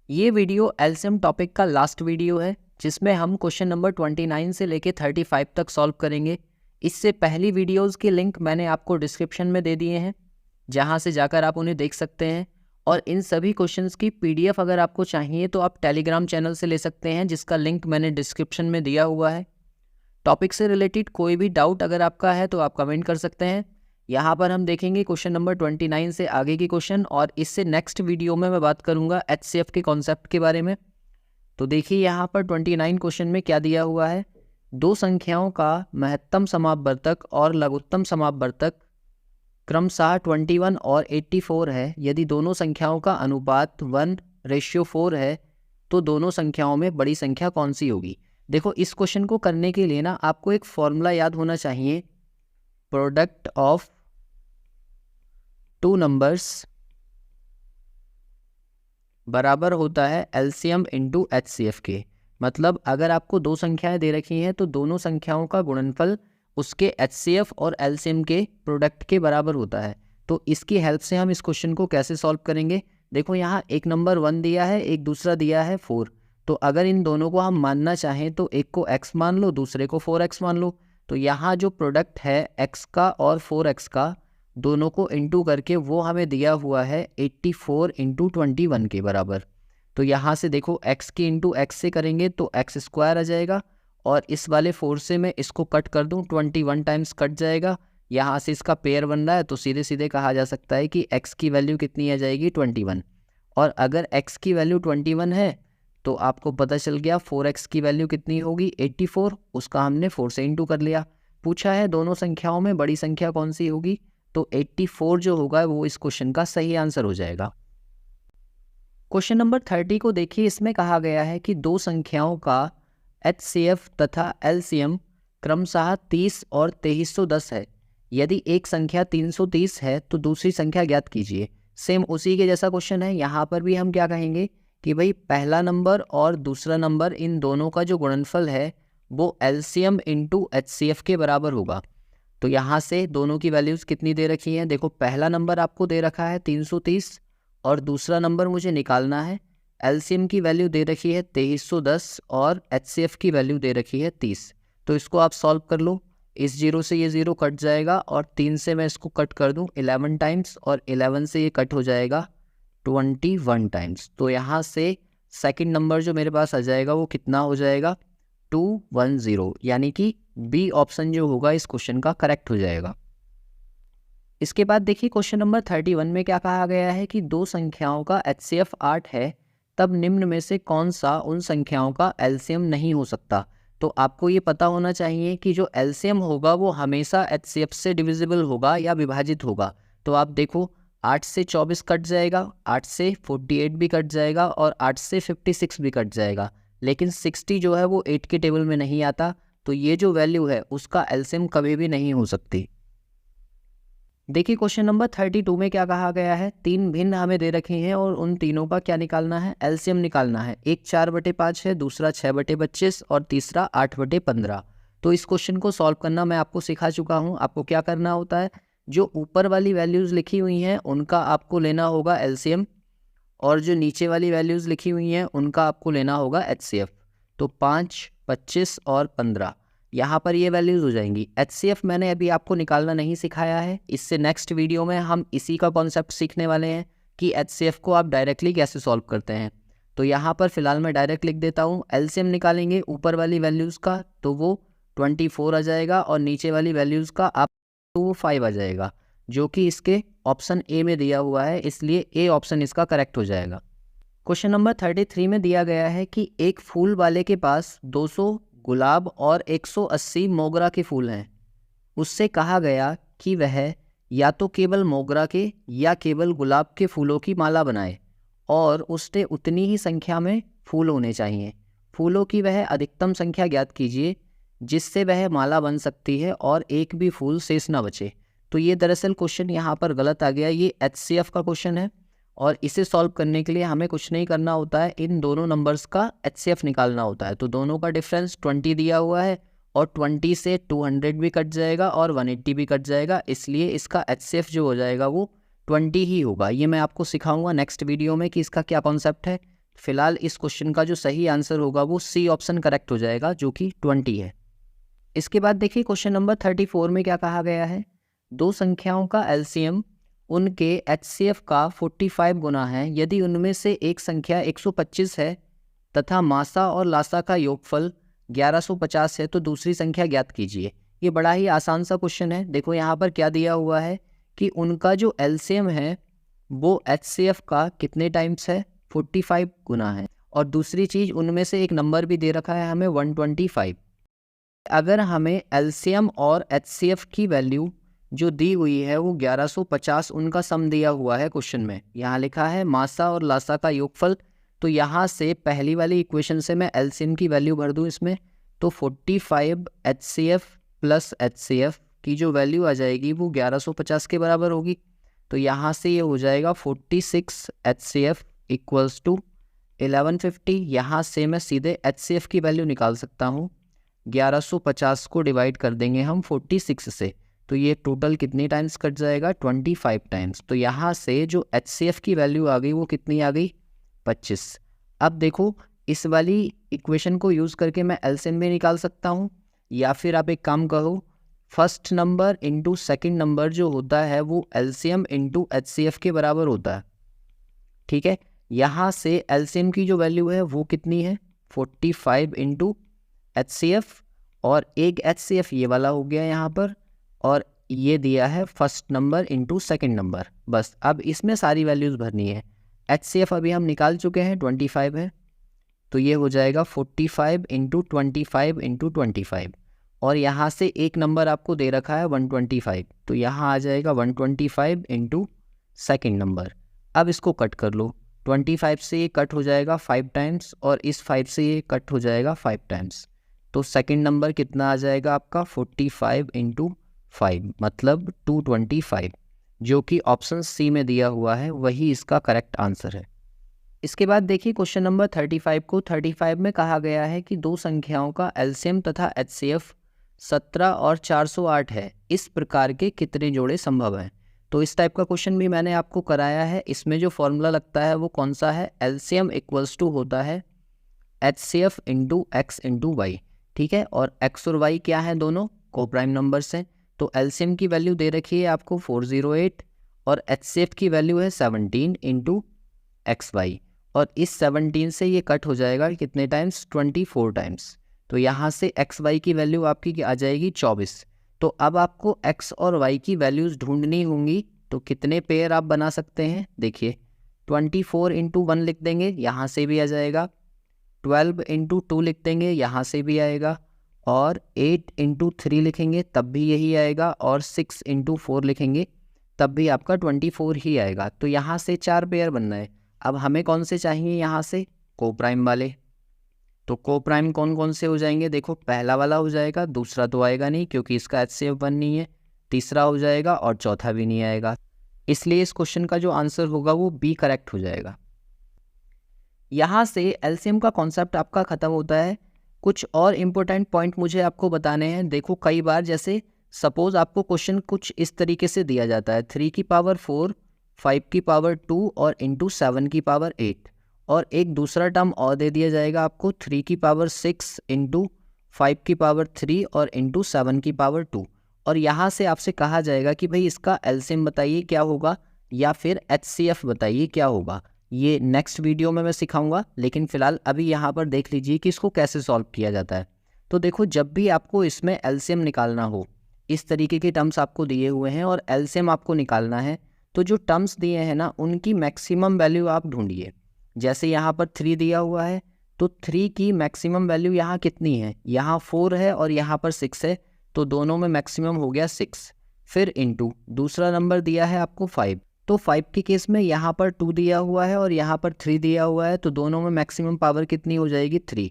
ये video LCM topic का last video है जिसमें हम क्वेश्चन नंबर 29 से लेके 35 तक सॉल्व करेंगे। इससे पहली वीडियोस के लिंक मैंने आपको डिस्क्रिप्शन में दे दिए हैं, जहां से जाकर आप उन्हें देख सकते हैं। और इन सभी क्वेश्चंस की पीडीएफ अगर आपको चाहिए तो आप टेलीग्राम चैनल से ले सकते हैं, जिसका लिंक मैंने डिस्क्रिप्शन में दिया हुआ है। टॉपिक से रिलेटेड कोई भी डाउट अगर आपका है तो आप कमेंट कर सकते हैं। यहाँ पर हम देखेंगे क्वेश्चन नंबर 29 से आगे की क्वेश्चन, और इससे नेक्स्ट वीडियो में मैं बात करूँगा एचसीएफ के कॉन्सेप्ट के बारे में। तो देखिए यहाँ पर 29 क्वेश्चन में क्या दिया हुआ है। दो संख्याओं का महत्तम समापवर्तक और लघुत्तम समापवर्तक क्रमशः 21 और 84 है। यदि दोनों संख्याओं का अनुपात 1:4 है तो दोनों संख्याओं में बड़ी संख्या कौन सी होगी। देखो, इस क्वेश्चन को करने के लिए ना आपको एक फॉर्मूला याद होना चाहिए। प्रोडक्ट ऑफ टू नंबर्स बराबर होता है एलसीएम इंटू एचसीएफ के। मतलब अगर आपको दो संख्याएं दे रखी हैं तो दोनों संख्याओं का गुणनफल उसके एचसीएफ और एलसीएम के प्रोडक्ट के बराबर होता है। तो इसकी हेल्प से हम इस क्वेश्चन को कैसे सॉल्व करेंगे। देखो, यहाँ एक नंबर 1 दिया है, एक दूसरा दिया है 4। तो अगर इन दोनों को हम मानना चाहें तो एक को x मान लो, दूसरे को 4x मान लो। तो यहाँ जो प्रोडक्ट है x का और 4x का, दोनों को इंटू करके वो हमें दिया हुआ है 84 इंटू 21 के बराबर। तो यहाँ से देखो, x की इंटू x से करेंगे तो x स्क्वायर आ जाएगा, और इस वाले 4 से मैं इसको कट कर दूँ 21 टाइम्स कट जाएगा। यहाँ से इसका पेयर बन रहा है तो सीधे सीधे कहा जा सकता है कि x की वैल्यू कितनी आ जाएगी 21। और अगर x की वैल्यू 21 है तो आपको पता चल गया 4x की वैल्यू कितनी होगी 84। उसका हमने 4 से इंटू कर लिया। पूछा है दोनों संख्याओं में बड़ी संख्या कौन सी होगी, तो 84 जो होगा वो इस क्वेश्चन का सही आंसर हो जाएगा। क्वेश्चन नंबर 30 को देखिए। इसमें कहा गया है कि दो संख्याओं का एचसीएफ तथा एलसीएम क्रमशः 30 और 2310 है। यदि एक संख्या 330 है तो दूसरी संख्या ज्ञात कीजिए। सेम उसी के जैसा क्वेश्चन है। यहाँ पर भी हम क्या कहेंगे कि भाई पहला नंबर और दूसरा नंबर, इन दोनों का जो गुणनफल है वो एलसीएम इंटू एचसीएफ के बराबर होगा। तो यहाँ से दोनों की वैल्यूज़ कितनी दे रखी हैं। देखो, पहला नंबर आपको दे रखा है 330 और दूसरा नंबर मुझे निकालना है। एलसीएम की वैल्यू दे रखी है 2310 और एचसीएफ की वैल्यू दे रखी है 30। तो इसको आप सॉल्व कर लो। इस 0 से ये 0 कट जाएगा, और 3 से मैं इसको कट कर दूं 11 टाइम्स, और 11 से ये कट हो जाएगा 21 टाइम्स। तो यहाँ से सेकंड नंबर जो मेरे पास आ जाएगा वो कितना हो जाएगा 210, यानी कि बी ऑप्शन जो होगा इस क्वेश्चन का करेक्ट हो जाएगा। इसके बाद देखिए क्वेश्चन नंबर 31 में क्या कहा गया है कि दो संख्याओं का एचसीएफ 8 है, तब निम्न में से कौन सा उन संख्याओं का एलसीएम नहीं हो सकता। तो आपको ये पता होना चाहिए कि जो एलसीएम होगा वो हमेशा एचसीएफ से डिविजिबल होगा या विभाजित होगा। तो आप देखो, 8 से 24 कट जाएगा, 8 से 48 भी कट जाएगा, और 8 से 56 भी कट जाएगा, लेकिन 60 जो है वो 8 के टेबल में नहीं आता। तो ये जो वैल्यू है उसका एलसीएम कभी भी नहीं हो सकती। देखिए क्वेश्चन नंबर 32 में क्या कहा गया है। तीन भिन्न हमें दे रखे हैं और उन तीनों का क्या निकालना है, एलसीएम निकालना है। एक 4/5 है, दूसरा 6/25 और तीसरा 8/15। तो इस क्वेश्चन को सॉल्व करना मैं आपको सिखा चुका हूँ। आपको क्या करना होता है, जो ऊपर वाली वैल्यूज़ लिखी हुई हैं उनका आपको लेना होगा एलसीएम, और जो नीचे वाली वैल्यूज़ लिखी हुई हैं उनका आपको लेना होगा एचसीएफ। तो 5, 25 और 15 यहाँ पर ये वैल्यूज़ हो जाएंगी। एचसीएफ मैंने अभी आपको निकालना नहीं सिखाया है। इससे नेक्स्ट वीडियो में हम इसी का कॉन्सेप्ट सीखने वाले हैं कि एचसीएफ को आप डायरेक्टली कैसे सॉल्व करते हैं। तो यहाँ पर फिलहाल मैं डायरेक्ट लिख देता हूँ। एलसीएम निकालेंगे ऊपर वाली वैल्यूज़ का तो वो 24 आ जाएगा, और नीचे वाली वैल्यूज़ का आप 25 आ जाएगा, जो कि इसके ऑप्शन ए में दिया हुआ है, इसलिए ए ऑप्शन इसका करेक्ट हो जाएगा। क्वेश्चन नंबर 33 में दिया गया है कि एक फूल वाले के पास 200 गुलाब और 180 मोगरा के फूल हैं। उससे कहा गया कि वह या तो केवल मोगरा के या केवल गुलाब के फूलों की माला बनाए, और उसने उतनी ही संख्या में फूल होने चाहिए। फूलों की वह अधिकतम संख्या ज्ञात कीजिए जिससे वह माला बन सकती है और एक भी फूल शेष ना बचे। तो ये दरअसल क्वेश्चन यहाँ पर गलत आ गया। ये एचसीएफ का क्वेश्चन है, और इसे सॉल्व करने के लिए हमें कुछ नहीं करना होता है, इन दोनों नंबर्स का एचसीएफ निकालना होता है। तो दोनों का डिफरेंस 20 दिया हुआ है, और 20 से 200 भी कट जाएगा और 180 भी कट जाएगा, इसलिए इसका एचसीएफ जो हो जाएगा वो 20 ही होगा। ये मैं आपको सिखाऊंगा नेक्स्ट वीडियो में कि इसका क्या कॉन्सेप्ट है। फिलहाल इस क्वेश्चन का जो सही आंसर होगा वो सी ऑप्शन करेक्ट हो जाएगा, जो कि 20 है। इसके बाद देखिए क्वेश्चन नंबर 34 में क्या कहा गया है। दो संख्याओं का एलसीएम उनके एचसीएफ का 45 गुना है यदि उनमें से एक संख्या 125 है तथा मासा और लासा का योगफल 1150 है तो दूसरी संख्या ज्ञात कीजिए। ये बड़ा ही आसान सा क्वेश्चन है। देखो यहाँ पर क्या दिया हुआ है कि उनका जो एलसीएम है वो एचसीएफ का कितने टाइम्स है, 45 गुना है, और दूसरी चीज़ उनमें से एक नंबर भी दे रखा है हमें 125। अगर हमें एलसीएम और एचसीएफ की वैल्यू जो दी हुई है वो 1150 उनका सम दिया हुआ है क्वेश्चन में, यहाँ लिखा है मासा और लासा का योगफल, तो यहाँ से पहली वाली इक्वेशन से मैं एलसीएम की वैल्यू भर दूँ इसमें, तो 45 एचसीएफ प्लस एचसीएफ की जो वैल्यू आ जाएगी वो 1150 के बराबर होगी। तो यहाँ से ये हो जाएगा 46 एचसीएफ इक्वल्स टू 1150। यहाँ से मैं सीधे एचसीएफ की वैल्यू निकाल सकता हूँ, 1150 को डिवाइड कर देंगे हम 46 से, तो ये टोटल कितनी टाइम्स कट जाएगा, 25 टाइम्स। तो यहाँ से जो एचसीएफ की वैल्यू आ गई वो कितनी आ गई, 25। अब देखो इस वाली इक्वेशन को यूज़ करके मैं एलसीएम भी निकाल सकता हूँ, या फिर आप एक काम करो, first number into second number जो होता है वो एलसीएम इंटू एचसीएफ के बराबर होता है। ठीक है, यहाँ से एलसीएम की जो वैल्यू है वो कितनी है, 45 इंटू एचसीएफ, और एक एचसीएफ ये वाला हो गया यहाँ पर, और ये दिया है first number into second number. बस अब इसमें सारी वैल्यूज़ भरनी है। एचसीएफ अभी हम निकाल चुके हैं, 25 है, तो ये हो जाएगा 45 इंटू 25 इंटू 25, और यहाँ से एक नंबर आपको दे रखा है 125, तो यहाँ आ जाएगा 125 इंटू सेकेंड नंबर। अब इसको कट कर लो, 25 से ये कट हो जाएगा 5 टाइम्स, और इस 5 से ये कट हो जाएगा 5 टाइम्स, तो सेकंड नंबर कितना आ जाएगा आपका, 45 इंटू 5 मतलब 225, जो कि ऑप्शन सी में दिया हुआ है वही इसका करेक्ट आंसर है। इसके बाद देखिए क्वेश्चन नंबर 35 को। 35 में कहा गया है कि दो संख्याओं का एलसीएम तथा एचसीएफ 17 और 408 है, इस प्रकार के कितने जोड़े संभव हैं। तो इस टाइप का क्वेश्चन भी मैंने आपको कराया है। इसमें जो फॉर्मूला लगता है वो कौन सा है, एलसीएम इक्वल्स टू होता है HCF into x into y. ठीक है, और एक्स और वाई क्या है, दोनों कोप्राइम नंबर्स हैं। तो एलसीएम की वैल्यू दे रखी है आपको 408, और एचसीएफ की वैल्यू है 17 इंटू एक्स वाई, और इस 17 से ये कट हो जाएगा कितने टाइम्स, 24 टाइम्स। तो यहाँ से एक्स वाई की वैल्यू आपकी आ जाएगी 24। तो अब आपको एक्स और वाई की वैल्यूज़ ढूंढनी होंगी, तो कितने पेयर आप बना सकते हैं, देखिए 24 इंटू 1 लिख देंगे, यहाँ से भी आ जाएगा, 12 इंटू 2 लिख देंगे, यहाँ से भी आएगा, और 8 इंटू 3 लिखेंगे तब भी यही आएगा, और 6 इंटू 4 लिखेंगे तब भी आपका 24 ही आएगा। तो यहाँ से 4 पेयर बनना है। अब हमें कौन से चाहिए, यहाँ से कोप्राइम वाले। तो कोप्राइम कौन कौन से हो जाएंगे, देखो पहला वाला हो जाएगा, दूसरा तो आएगा नहीं क्योंकि इसका एचसीएफ 1 नहीं है, तीसरा हो जाएगा, और चौथा भी नहीं आएगा। इसलिए इस क्वेश्चन का जो आंसर होगा वो बी करेक्ट हो जाएगा। यहाँ से एलसीएम का कॉन्सेप्ट आपका ख़त्म होता है। कुछ और इम्पोर्टेंट पॉइंट मुझे आपको बताने हैं। देखो कई बार जैसे सपोज़ आपको क्वेश्चन कुछ इस तरीके से दिया जाता है, 3 की पावर 4, 5 की पावर 2 और इंटू 7 की पावर 8, और एक दूसरा टर्म और दे दिया जाएगा आपको 3 की पावर 6 इंटू 5 की पावर 3 और इंटू 7 की पावर 2, और यहाँ से आपसे कहा जाएगा कि भाई इसका एलसीएम बताइए क्या होगा, या फिर एचसीएफ बताइए क्या होगा। ये नेक्स्ट वीडियो में मैं सिखाऊंगा, लेकिन फ़िलहाल अभी यहाँ पर देख लीजिए कि इसको कैसे सॉल्व किया जाता है। तो देखो जब भी आपको इसमें एलसीएम निकालना हो, इस तरीके के टर्म्स आपको दिए हुए हैं और एलसीएम आपको निकालना है, तो जो टर्म्स दिए हैं ना उनकी मैक्सिमम वैल्यू आप ढूंढिए। जैसे यहाँ पर 3 दिया हुआ है, तो 3 की मैक्सिमम वैल्यू यहाँ कितनी है, यहाँ 4 है और यहाँ पर 6 है, तो दोनों में मैक्सिमम हो गया 6। फिर इंटू दूसरा नंबर दिया है आपको 5, तो 5 के केस में यहाँ पर 2 दिया हुआ है और यहाँ पर 3 दिया हुआ है, तो दोनों में मैक्सिमम पावर कितनी हो जाएगी, 3।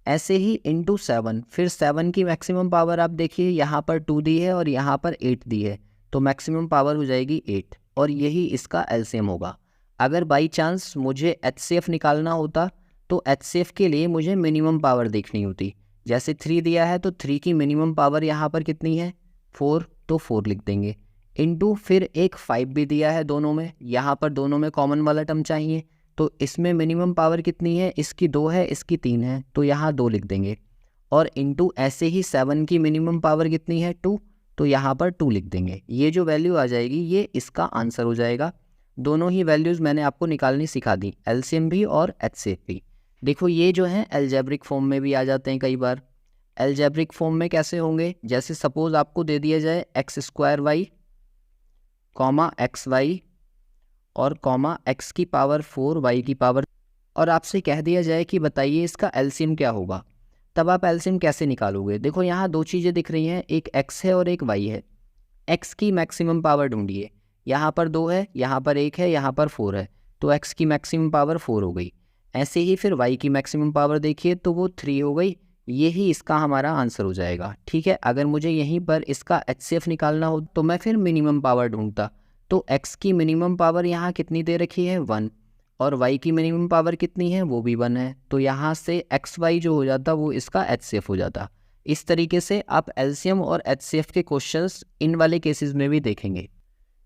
ऐसे ही इंटू 7, फिर 7 की मैक्सिमम पावर आप देखिए, यहाँ पर 2 दी है और यहाँ पर 8 दी है, तो मैक्सिमम पावर हो जाएगी 8, और यही इसका एलसीएम होगा। अगर बाई चांस मुझे एचसीएफ निकालना होता तो एचसीएफ के लिए मुझे मिनिमम पावर देखनी होती। जैसे 3 दिया है तो 3 की मिनिमम पावर यहाँ पर कितनी है, 4, तो 4 लिख देंगे, इंटू फिर एक 5 भी दिया है दोनों में, यहाँ पर दोनों में कॉमन वाला टर्म चाहिए, तो इसमें मिनिमम पावर कितनी है, इसकी 2 है, इसकी 3 है, तो यहाँ 2 लिख देंगे। और इनटू ऐसे ही 7 की मिनिमम पावर कितनी है 2, तो यहाँ पर 2 लिख देंगे। ये जो वैल्यू आ जाएगी ये इसका आंसर हो जाएगा। दोनों ही वैल्यूज़ मैंने आपको निकालनी सिखा दी, एलसीएम भी और एचसीएफ भी। देखो ये जो है अलजेब्रिक फॉर्म में भी आ जाते हैं कई बार। अलजेब्रिक फॉर्म में कैसे होंगे, जैसे सपोज आपको दे दिया जाए x² y कॉमा xy और कॉमा x की पावर 4 y की पावर, और आपसे कह दिया जाए कि बताइए इसका एलसीएम क्या होगा, तब आप एलसीएम कैसे निकालोगे। देखो यहाँ दो चीज़ें दिख रही हैं, एक x है और एक y है। x की मैक्सिमम पावर ढूंढिए, यहाँ पर 2 है, यहाँ पर 1 है, यहाँ पर 4 है, तो x की मैक्सिमम पावर 4 हो गई। ऐसे ही फिर y की मैक्सिमम पावर देखिए तो वो 3 हो गई। यही इसका हमारा आंसर हो जाएगा। ठीक है, अगर मुझे यहीं पर इसका HCF निकालना हो तो मैं फिर मिनिमम पावर ढूंढता, तो x की मिनिमम पावर यहाँ कितनी दे रखी है 1, और y की मिनिमम पावर कितनी है वो भी 1 है, तो यहाँ से xy जो हो जाता वो इसका HCF हो जाता। इस तरीके से आप एलसीएम और HCF के क्वेश्चंस इन वाले केसेस में भी देखेंगे।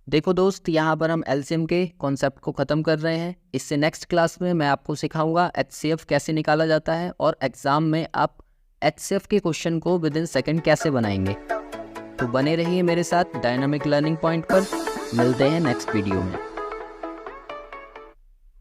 देखो दोस्त, यहाँ पर हम एलसीएम के कॉन्सेप्ट को ख़त्म कर रहे हैं। इससे नेक्स्ट क्लास में मैं आपको सिखाऊंगा HCF कैसे निकाला जाता है और एग्ज़ाम में आप HCF के क्वेश्चन को विद इन सेकेंड कैसे बनाएंगे। तो बने रहिए मेरे साथ डायनामिक लर्निंग पॉइंट पर। मिलते हैं नेक्स्ट वीडियो में।